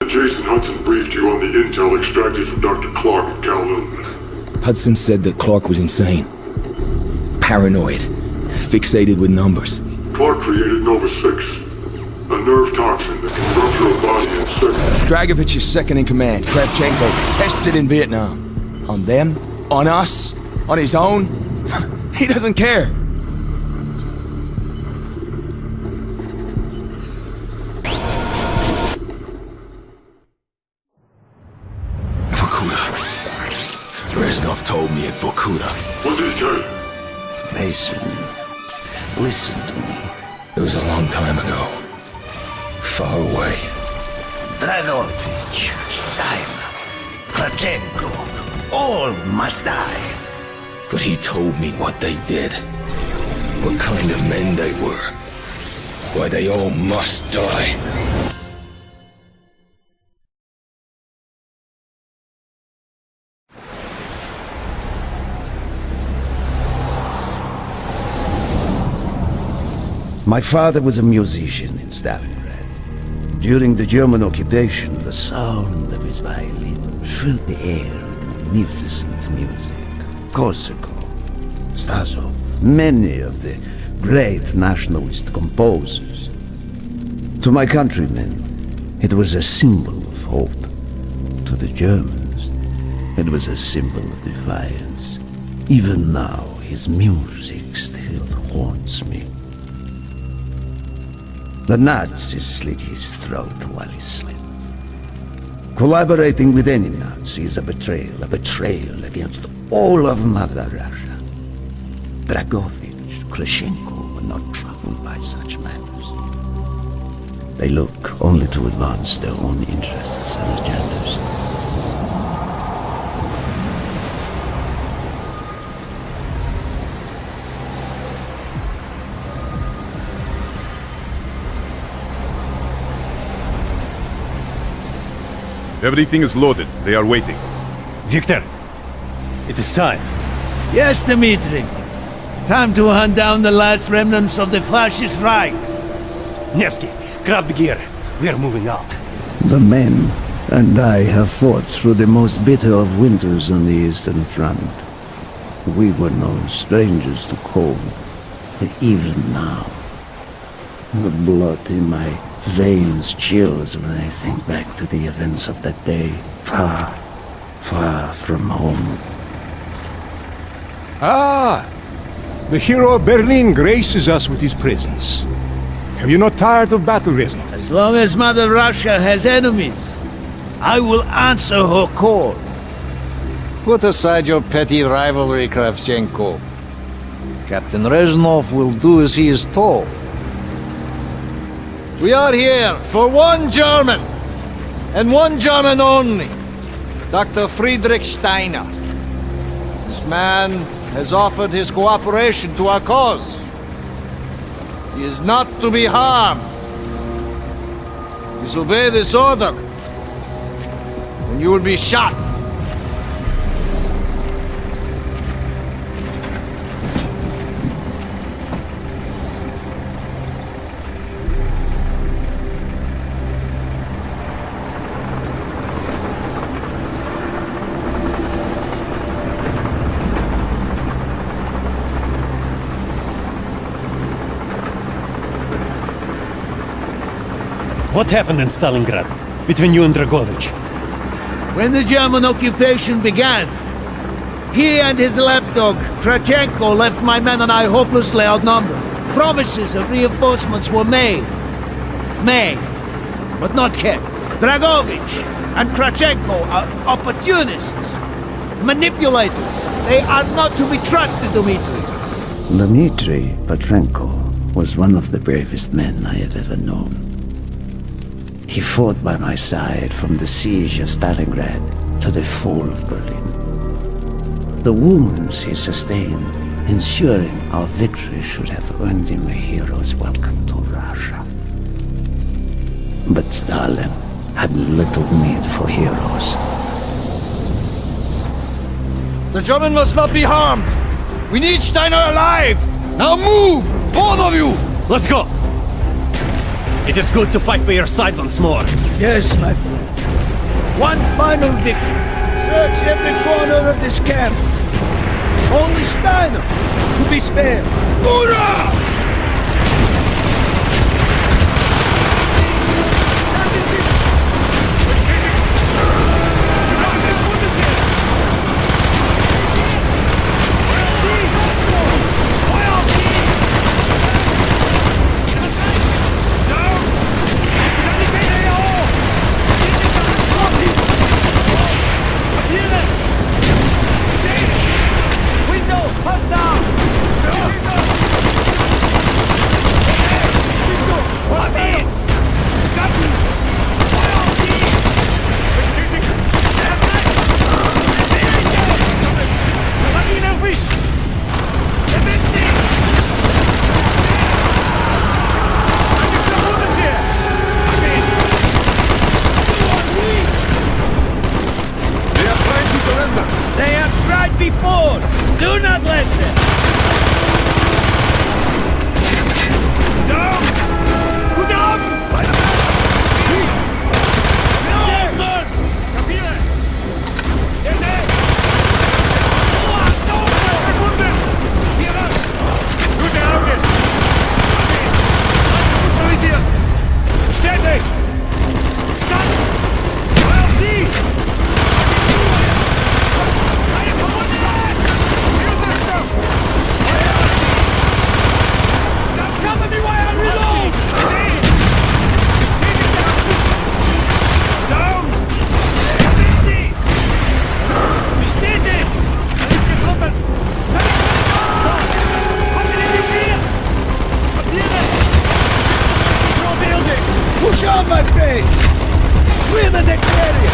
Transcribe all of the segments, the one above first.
Jason Hudson briefed you on the intel extracted from Dr. Clark at Kowloon. Hudson said that Clark was insane. Paranoid. Fixated with numbers. Clark created Nova 6, a nerve toxin that can rupture a body in seconds. Dragovich is second in command. Kravchenko tested in Vietnam. On them? On us? On his own? He doesn't care. Reznov told me at Vorkuta. What did he tell you? Mason, listen to me. It was a long time ago. Far away. Dragovich, Steiner, Kravchenko, all must die. But he told me what they did. What kind of men they were. Why they all must die. My father was a musician in Stalingrad. During the German occupation, the sound of his violin filled the air with magnificent music. Korsakov, Stasov, many of the great nationalist composers. To my countrymen, it was a symbol of hope. To the Germans, it was a symbol of defiance. Even now, his music still haunts me. The Nazis slit his throat while he slept. Collaborating with any Nazi is a betrayal against all of Mother Russia. Dragovich, Kravchenko were not troubled by such matters. They look only to advance their own interests and agendas. Everything is loaded. They are waiting. Victor, it is time. Yes, Dmitri. Time to hunt down the last remnants of the fascist Reich. Nevsky, grab the gear. We are moving out. The men and I have fought through the most bitter of winters on the Eastern Front. We were no strangers to cold, but even now, the blood in my veins chills when I think back to the events of that day, far, far from home. Ah! The hero of Berlin graces us with his presence. Have you not tired of battle, Reznov? As long as Mother Russia has enemies, I will answer her call. Put aside your petty rivalry, Kravchenko. Captain Reznov will do as he is told. We are here for one German, and one German only, Dr. Friedrich Steiner. This man has offered his cooperation to our cause. He is not to be harmed. Disobey this order, and you will be shot. What happened in Stalingrad between you and Dragovich? When the German occupation began, he and his lapdog, Kravchenko, left my men and I hopelessly outnumbered. Promises of reinforcements were made, but not kept. Dragovich and Kravchenko are opportunists, manipulators. They are not to be trusted, Dmitri. Dmitri Petrenko was one of the bravest men I have ever known. He fought by my side from the siege of Stalingrad to the fall of Berlin. The wounds he sustained, ensuring our victory, should have earned him a hero's welcome to Russia. But Stalin had little need for heroes. The German must not be harmed. We need Steiner alive. Now move, both of you. Let's go! It is good to fight by your side once more. Yes, my friend. One final victory. Search every corner of this camp. Only Steiner to be spared. Hoorah! Before! Do not let them! Down! Put down! Chambers! Capire! Gene! Sekunde! Hier! Gute Augen! Improvisiert! Ständig! Stand! Feuer auf die! Push on, my friend! Clear the next area!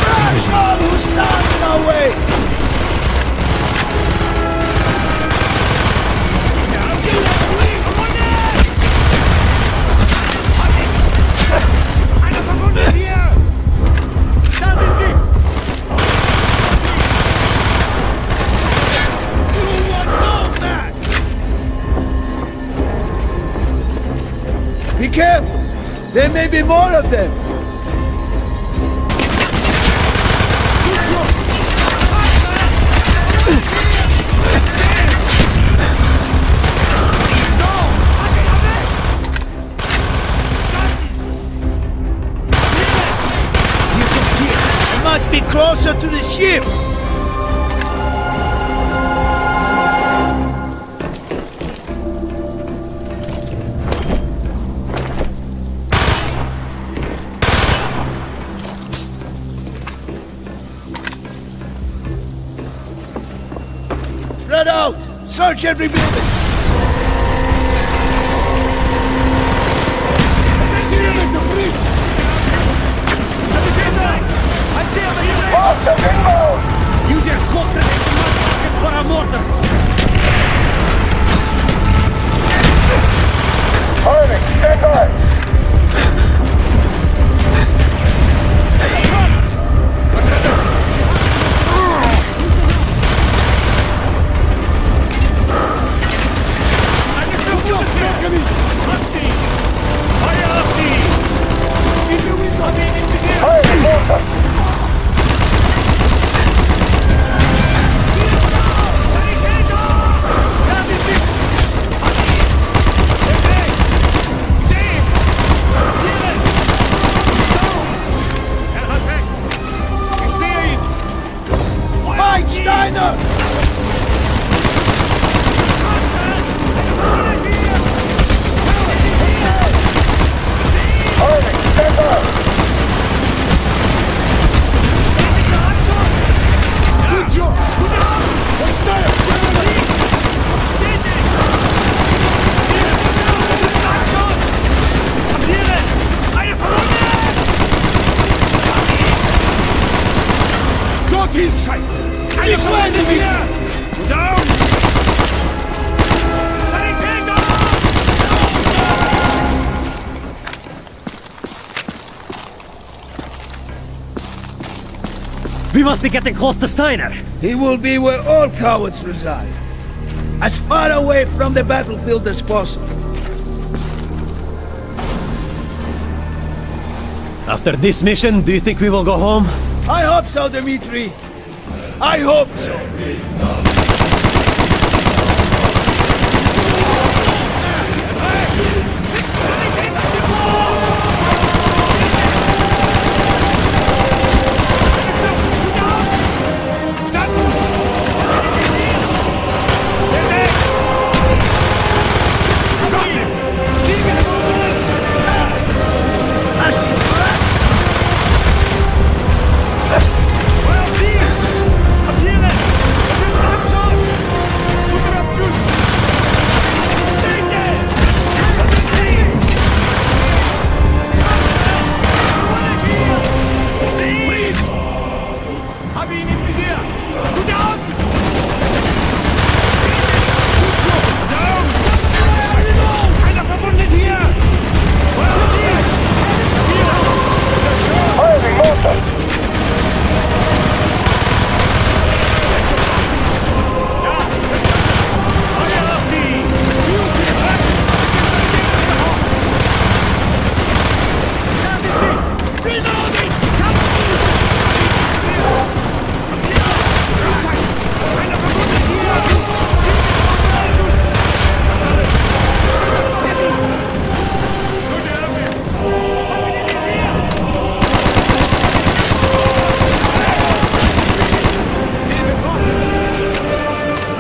Crush all who stand in our way! Einer verwundet hier! Da sind sie! You want more back! Be careful! There may be more of them! I must be closer to the ship! Spread out! Search every building! Use your smoke grenades and mud rockets for our mortars! Harvey, stand by! Steiner! Good job! Scheiße! This way, Nepheloid! Down! Sanitäter! We must be getting close to Steiner! He will be where all cowards reside. As far away from the battlefield as possible. After this mission, do you think we will go home? I hope so, Dmitri. I hope so.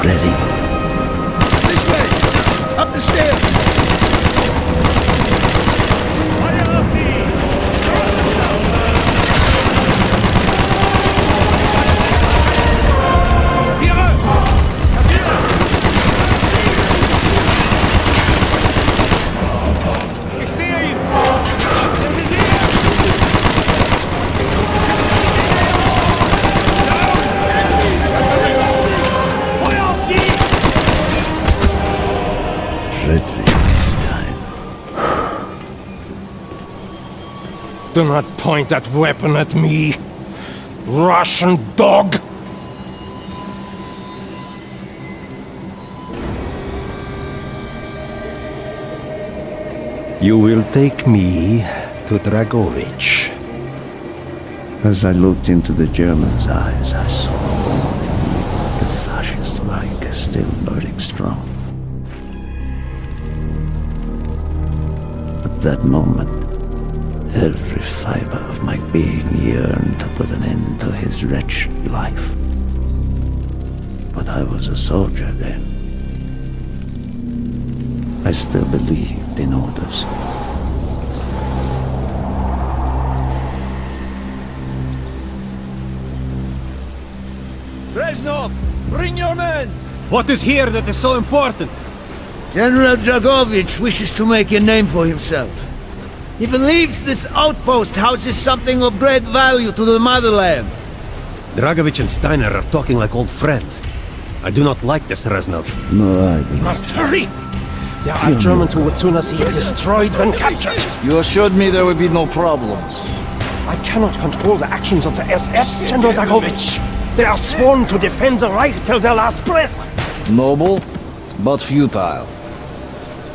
Ready? This way! Up the stairs! Do not point that weapon at me, Russian dog! You will take me to Dragovich. As I looked into the German's eyes, I saw the fascist Reich still burning strong. At that moment, every fiber of my being yearned to put an end to his wretched life. But I was a soldier then. I still believed in orders. Brezhnov, bring your men! What is here that is so important? General Dragovich wishes to make a name for himself. He believes this outpost houses something of great value to the motherland. Dragovich and Steiner are talking like old friends. I do not like this, Reznov. No, I do. Must hurry! There are Germans who would sooner see him destroyed than captured. You assured me there would be no problems. I cannot control the actions of the SS, General Dragovich. They are sworn to defend the Reich till their last breath. Noble, but futile.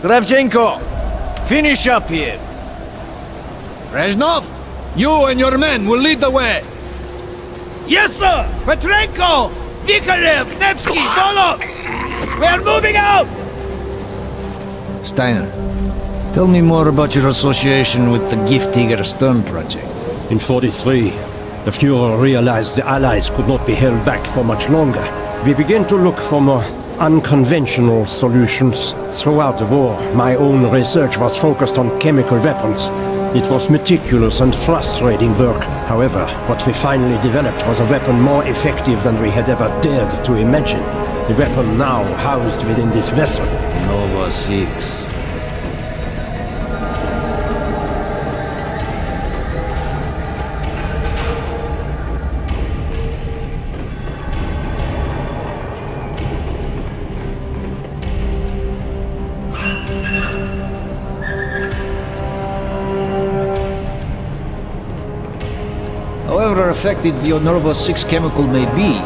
Kravchenko, finish up here. Brezhnov, you and your men will lead the way. Yes, sir! Petrenko! Vikarev! Nevsky! Volok! We are moving out! Steiner, tell me more about your association with the Giftiger Stern project. In 43, the Fuhrer realized the Allies could not be held back for much longer. We began to look for more unconventional solutions. Throughout the war, my own research was focused on chemical weapons. It was meticulous and frustrating work. However, what we finally developed was a weapon more effective than we had ever dared to imagine. The weapon now housed within this vessel. Nova 6. However effective your Nova 6 chemical may be,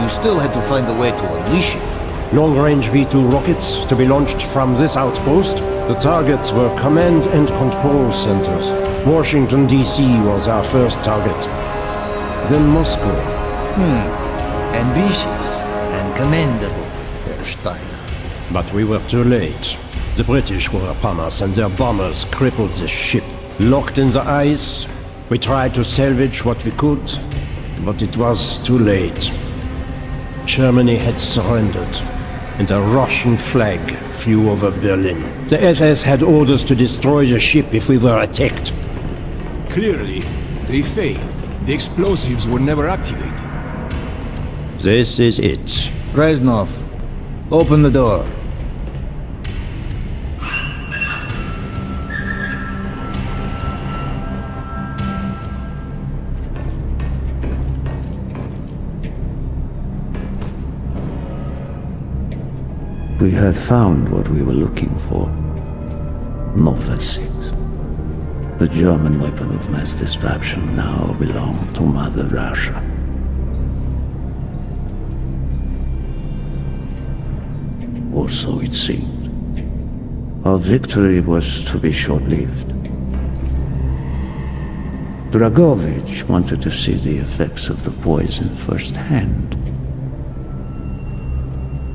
you still had to find a way to unleash it. Long-range V2 rockets to be launched from this outpost, The targets were command and control centers. Washington, D.C. was our first target. Then Moscow. Ambitious and commendable, Herr Steiner. But we were too late. The British were upon us and their bombers crippled the ship. Locked in the ice, we tried to salvage what we could, but it was too late. Germany had surrendered, and a Russian flag flew over Berlin. The SS had orders to destroy the ship if we were attacked. Clearly, they failed. The explosives were never activated. This is it. Reznov, open the door. We had found what we were looking for. Nova 6. The German weapon of mass destruction now belonged to Mother Russia. Or so it seemed. Our victory was to be short-lived. Dragovich wanted to see the effects of the poison firsthand.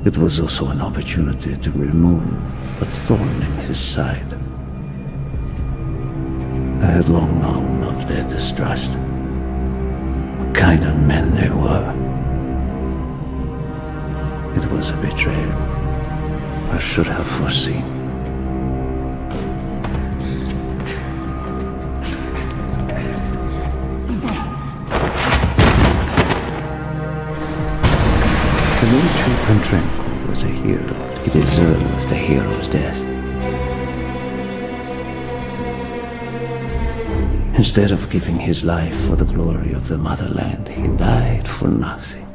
It was also an opportunity to remove a thorn in his side. I had long known of their distrust, what kind of men they were. It was a betrayal I should have foreseen. Dmitri Kontrenko was a hero. He deserved a hero's death. Instead of giving his life for the glory of the motherland, he died for nothing.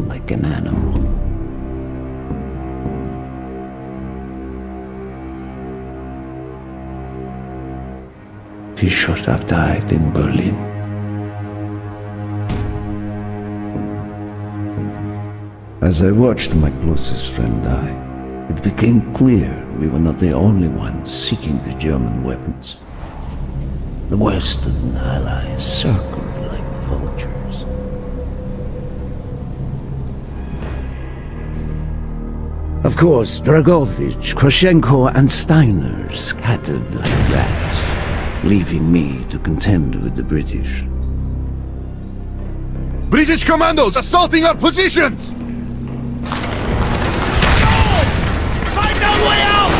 Like an animal. He should have died in Berlin. As I watched my closest friend die, it became clear we were not the only ones seeking the German weapons. The Western allies circled like vultures. Of course, Dragovich, Krashenko, and Steiner scattered like rats, leaving me to contend with the British. British commandos assaulting our positions! Way out!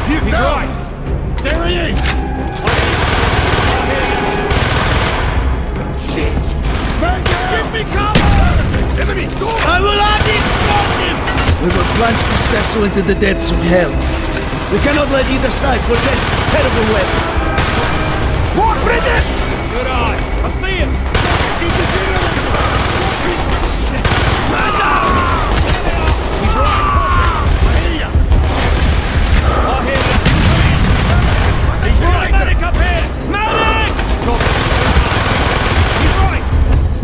He's down! Right! There he is! Shit! Give me cover! Enemy, go! I will add the explosive! We will plunge this vessel into the depths of hell. We cannot let either side possess this terrible weapon. More British! Good eye! I see him! Shit! Man down! He's right! I hear ya! I hear him! He's right! Medic up here! Medic! He's right!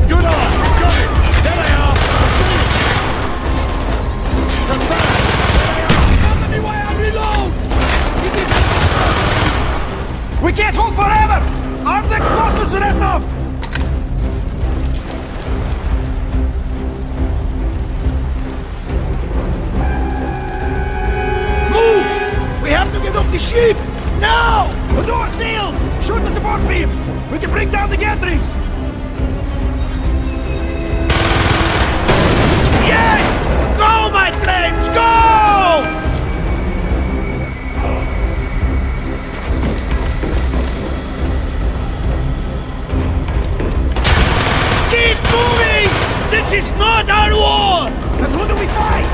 Good eye! Got it! There they are! I see him! Confirm! There they are! Come me way out! Reload! We can't hold forever! Arm the explosives, Reznov! Move! We have to get off the ship! Now! The door's sealed! Shoot the support beams! We can bring down the gantries! Yes! Go, my friends! Go! Keep moving! This is not our war! And who do we fight?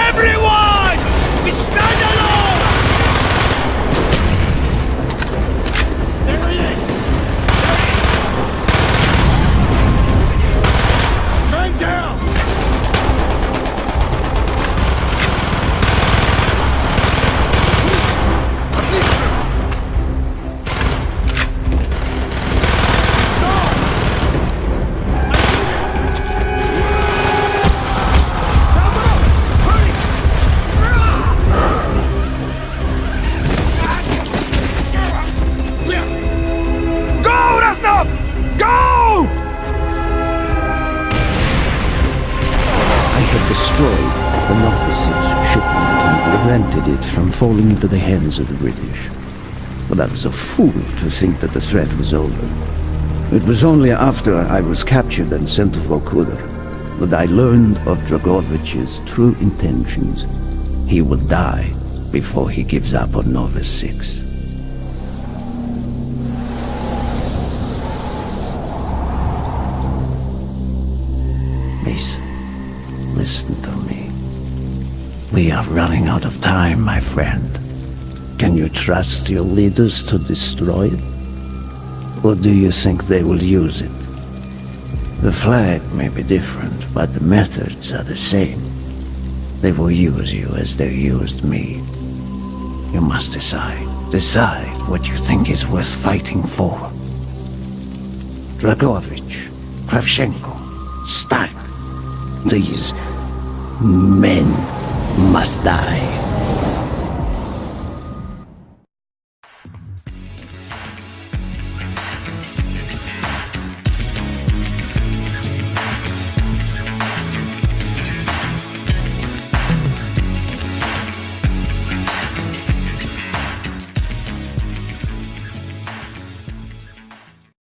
Everyone! We stand alone! There he is! There he is! Man down! destroyed the Novice shipment and prevented it from falling into the hands of the British. But I was a fool to think that the threat was over. It was only after I was captured and sent to Vokuder that I learned of Dragovich's true intentions. He will die before he gives up on Nova 6. Listen to me. We are running out of time, my friend. Can you trust your leaders to destroy it? Or do you think they will use it? The flag may be different, but the methods are the same. They will use you as they used me. You must decide. Decide what you think is worth fighting for. Dragovich, Kravchenko, Stein. These men must die.